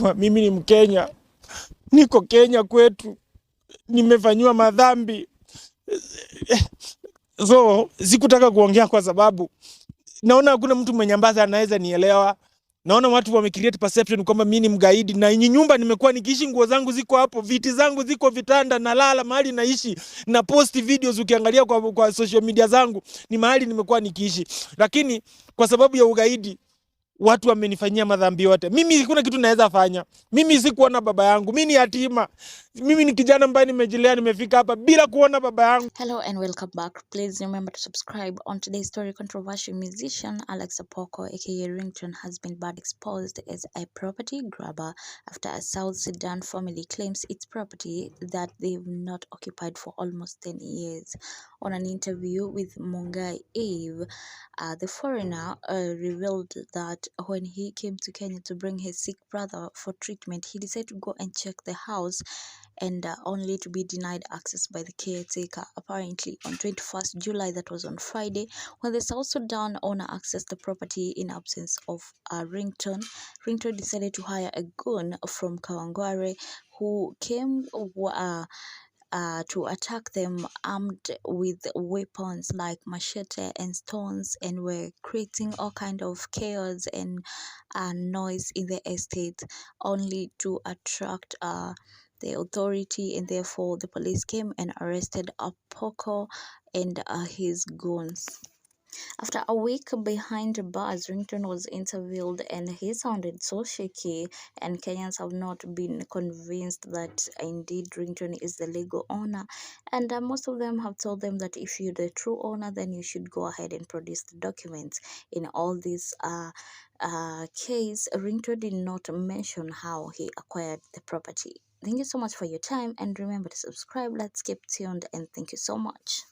nimesema mimi ni Mkenya, niko Kenya kwetu, nimefanywa madhambi. So sikutaka kuongea kwa sababu naona hakuna mtu mwenye ambaye anaweza nielewa. Naona watu wamecreate perception kwamba mimi ni mgaidi, na hii nyumba nimekuwa nikiishi, nguo zangu ziko hapo, viti zangu ziko vitanda, nalala mahali naishi, na post videos ukiangalia kwa social media zangu ni mahali nimekuwa nikiishi. Lakini kwa sababu ya ugaidi watu wamenifanyia madhambi yote. Mimi hakuna kitu naweza fanya. Mimi sikuona baba yangu. Mimi ni yatima. Mimi ni kijana ambaye nimejilea, nimefika hapa bila kuona baba yangu. Hello and welcome back. Please remember to subscribe. On today's story, controversial musician Alex Apoko, aka Ringtone, has been bad exposed as a property grabber after a South Sudan family claims its property that they've not occupied for almost 10 years. On an interview with Mungai Eve, the foreigner revealed that when he came to Kenya to bring his sick brother for treatment, he decided to go and check the house, and only to be denied access by the caretaker. Apparently, on 21st July, that was on Friday, when the South Sudan owner accessed the property in absence of a Ringtone, Ringtone decided to hire a gun from Kawangware who came to attack them armed with weapons like machete and stones, and were creating all kind of chaos and noise in the estate, only to attract the authority, and therefore the police came and arrested Apoko and his goons. After a week behind bars, Ringtone was interviewed and he sounded so shaky, and Kenyans have not been convinced that indeed Ringtone is the legal owner, and most of them have told them that if you're the true owner, then you should go ahead and produce the documents. In all this case, Ringtone did not mention how he acquired the property. Thank you so much for your time, and remember to subscribe. Let's keep tuned, and thank you so much.